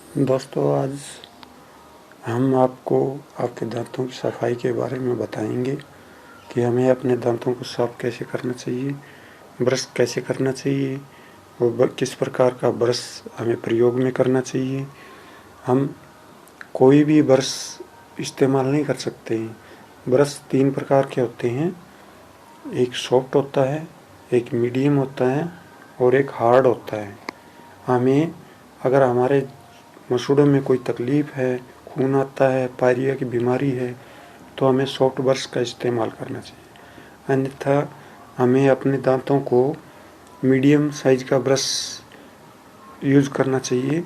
दोस्तों, आज हम आपको आपके दांतों की सफाई के बारे में बताएंगे कि हमें अपने दांतों को साफ कैसे करना चाहिए, ब्रश कैसे करना चाहिए और किस प्रकार का ब्रश हमें प्रयोग में करना चाहिए। हम कोई भी ब्रश इस्तेमाल नहीं कर सकते हैं। ब्रश 3 प्रकार के होते हैं, एक सॉफ्ट होता है, एक मीडियम होता है और एक हार्ड होता है। हमें अगर हमारे मसूड़ों में कोई तकलीफ़ है, खून आता है, पायरिया की बीमारी है, तो हमें सॉफ्ट ब्रश का इस्तेमाल करना चाहिए। अन्यथा हमें अपने दांतों को मीडियम साइज का ब्रश यूज़ करना चाहिए,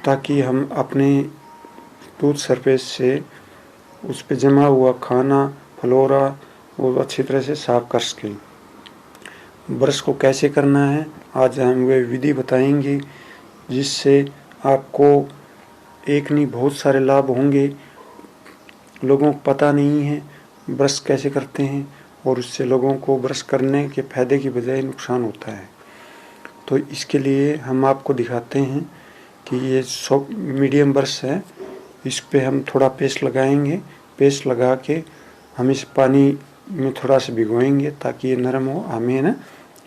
ताकि हम अपने टूथ सरफेस से उस पे जमा हुआ खाना, फ्लोरा वो अच्छी तरह से साफ कर सकें। ब्रश को कैसे करना है, आज हम वे विधि बताएंगे, जिससे आपको एक नहीं बहुत सारे लाभ होंगे। लोगों को पता नहीं है ब्रश कैसे करते हैं और उससे लोगों को ब्रश करने के फ़ायदे की बजाय नुकसान होता है। तो इसके लिए हम आपको दिखाते हैं कि ये मीडियम ब्रश है, इस पे हम थोड़ा पेस्ट लगाएंगे। पेस्ट लगा के हम इस पानी में थोड़ा सा भिगोएंगे ताकि ये नरम हो, हमें ना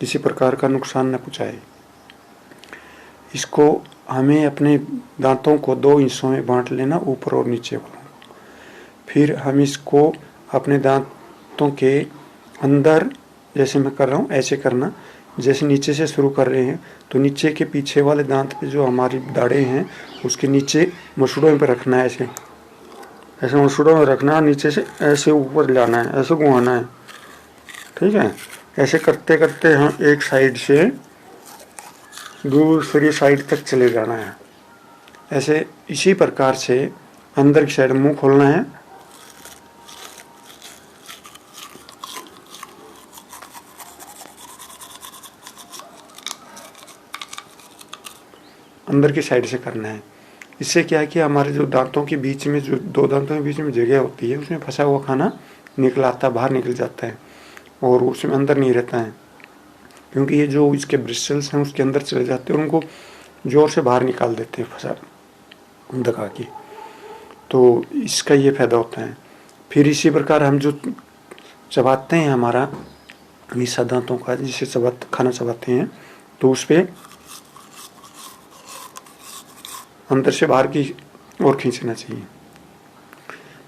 किसी प्रकार का नुकसान न पहुँचाए। इसको हमें अपने दांतों को 2 हिस्सों में बांट लेना, ऊपर और नीचे वाला। फिर हम इसको अपने दांतों के अंदर, जैसे मैं कर रहा हूँ ऐसे करना। जैसे नीचे से शुरू कर रहे हैं तो नीचे के पीछे वाले दांत पे जो हमारी दाढ़ें हैं उसके नीचे मसूड़ों पे रखना है। ऐसे ऐसे मसूड़ों में रखना है, नीचे से ऐसे ऊपर लाना है, ऐसे घुमाना है। ठीक है, ऐसे करते करते हम एक साइड से दूसरी साइड तक चले जाना है। ऐसे इसी प्रकार से अंदर की साइड मुंह खोलना है, अंदर की साइड से करना है। इससे क्या है कि हमारे जो दांतों के बीच में, जो 2 दांतों के बीच में जगह होती है, उसमें फंसा हुआ खाना निकल आता, बाहर निकल जाता है और उसमें अंदर नहीं रहता है, क्योंकि ये जो इसके ब्रिस्टल्स हैं उसके अंदर चले जाते हैं और उनको ज़ोर से बाहर निकाल देते हैं फंसा दबा के। तो इसका ये फ़ायदा होता है। फिर इसी प्रकार हम जो चबाते हैं, हमारा हिस्सा दांतों का जिसे खाना चबाते हैं, तो उस पर अंदर से बाहर की ओर खींचना चाहिए।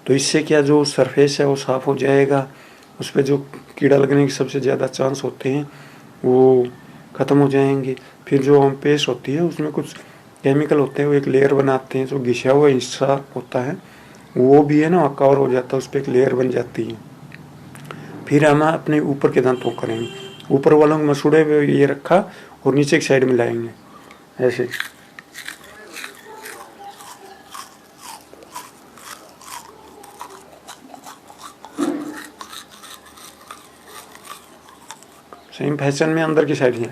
तो इससे क्या, जो सरफेस है वो साफ़ हो जाएगा, उस पर जो कीड़ा लगने के सबसे ज़्यादा चांस होते हैं वो ख़त्म हो जाएंगे। फिर जो हम पेस्ट होती है उसमें कुछ केमिकल होते हैं, वो एक लेयर बनाते हैं, जो घिसा हुआ हिस्सा होता है वो भी है ना कवर हो जाता है, उस पर एक लेयर बन जाती है। फिर हम अपने ऊपर के दांतों करेंगे, ऊपर वालों के मसूड़े पे ये रखा और नीचे की साइड में लाएंगे ऐसे। सेम फैशन में अंदर की साइड है।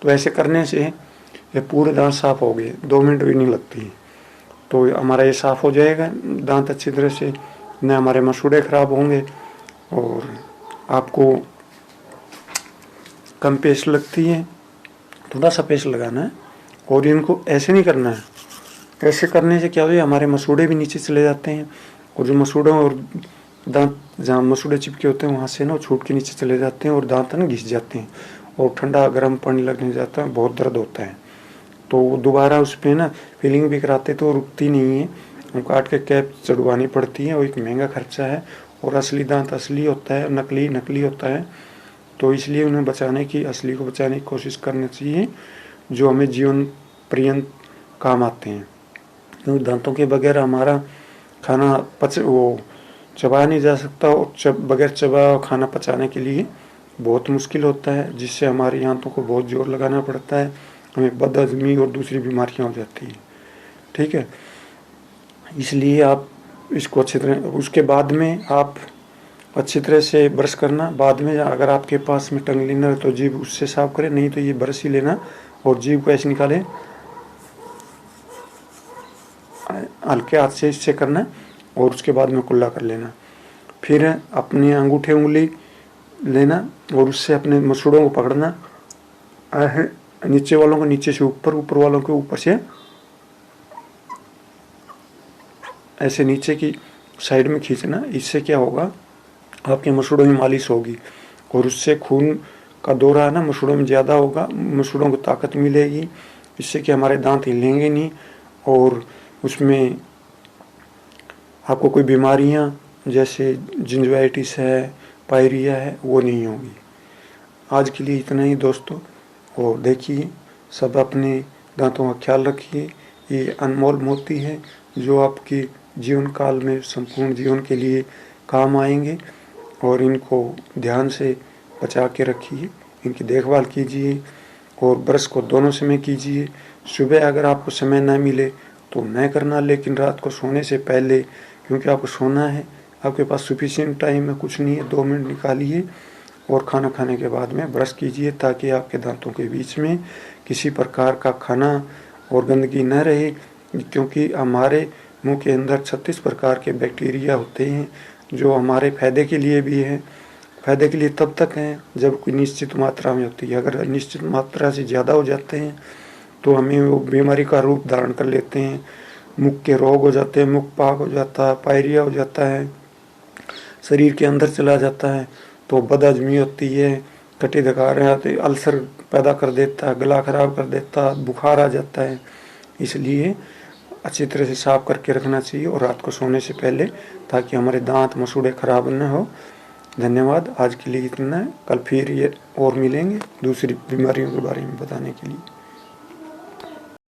तो ऐसे करने से ये पूरे दांत साफ हो गए, 2 मिनट भी नहीं लगती। तो हमारा ये साफ हो जाएगा दांत अच्छी तरह से, न हमारे मसूड़े खराब होंगे और आपको कम पेस्ट लगती है, थोड़ा सा पेस्ट लगाना है। और इनको ऐसे नहीं करना है, ऐसे करने से क्या होता है, हमारे मसूड़े भी नीचे चले जाते हैं और जो मसूड़ों और दांत जहाँ मसूड़े चिपके होते हैं वहाँ से ना छूट के नीचे चले जाते हैं और दांत ना घिस जाते हैं और ठंडा गर्म पानी लगने जाता है, बहुत दर्द होता है। तो दोबारा उस पर ना फिलिंग भी कराते तो रुकती नहीं है, हम काट के कैप चढ़वानी पड़ती है और एक महंगा खर्चा है। और असली दांत असली होता है, नकली नकली होता है। तो इसलिए उन्हें बचाने की, असली को बचाने की कोशिश करनी चाहिए, जो हमें जीवन पर्यंत काम आते हैं। क्योंकि दांतों के बगैर हमारा खाना चबाया नहीं जा सकता और बगैर चबा खाना पचाने के लिए बहुत मुश्किल होता है, जिससे हमारी आंतों को बहुत जोर लगाना पड़ता है, हमें बदहजमी और दूसरी बीमारियां हो जाती हैं। ठीक है, इसलिए आप इसको अच्छी तरह, उसके बाद में आप अच्छी तरह से ब्रश करना। बाद में अगर आपके पास में टंग क्लीनर है तो जीभ उससे साफ करें, नहीं तो ये ब्रश ही लेना और जीभ को ऐसे निकालें, हल्के हाथ से इससे करना है और उसके बाद में कुल्ला कर लेना। फिर अपनी अंगूठे उंगली लेना और उससे अपने मसूड़ों को पकड़ना, नीचे वालों को नीचे से ऊपर, ऊपर वालों के ऊपर से ऐसे नीचे की साइड में खींचना। इससे क्या होगा, आपके मसूड़ों में मालिश होगी और उससे खून का दौरा है ना मसूड़ों में ज़्यादा होगा, मसूड़ों को ताकत मिलेगी। इससे कि हमारे दांत हिलेंगे नहीं और उसमें आपको कोई बीमारियां जैसे जिंजवाइटिस है, पायरिया है, वो नहीं होगी। आज के लिए इतना ही दोस्तों, और देखिए सब अपने दांतों का ख्याल रखिए। ये अनमोल मोती है जो आपके जीवन काल में संपूर्ण जीवन के लिए काम आएंगे, और इनको ध्यान से बचा के रखिए, इनकी देखभाल कीजिए और ब्रश को दोनों समय कीजिए। सुबह अगर आपको समय न मिले तो न करना, लेकिन रात को सोने से पहले, क्योंकि आपको सोना है, आपके पास सफिशिएंट टाइम है, कुछ नहीं है, 2 मिनट निकालिए और खाना खाने के बाद में ब्रश कीजिए, ताकि आपके दांतों के बीच में किसी प्रकार का खाना और गंदगी न रहे। क्योंकि हमारे मुंह के अंदर 36 प्रकार के बैक्टीरिया होते हैं जो हमारे फायदे के लिए भी हैं। फायदे के लिए तब तक हैं जब कोई निश्चित मात्रा में होती है। अगर निश्चित मात्रा से ज़्यादा हो जाते हैं तो हमें वो बीमारी का रूप धारण कर लेते हैं, मुख के रोग हो जाते हैं, मुख पाक हो जाता है, पायरिया हो जाता है, शरीर के अंदर चला जाता है, तो बदहजमी होती है, कटी दकार आते, अल्सर पैदा कर देता है, गला खराब कर देता है, बुखार आ जाता है। इसलिए अच्छी तरह से साफ करके रखना चाहिए और रात को सोने से पहले, ताकि हमारे दांत मसूड़े खराब न हो। धन्यवाद, आज के लिए इतना है। कल फिर ये और मिलेंगे दूसरी बीमारियों के बारे में बताने के लिए।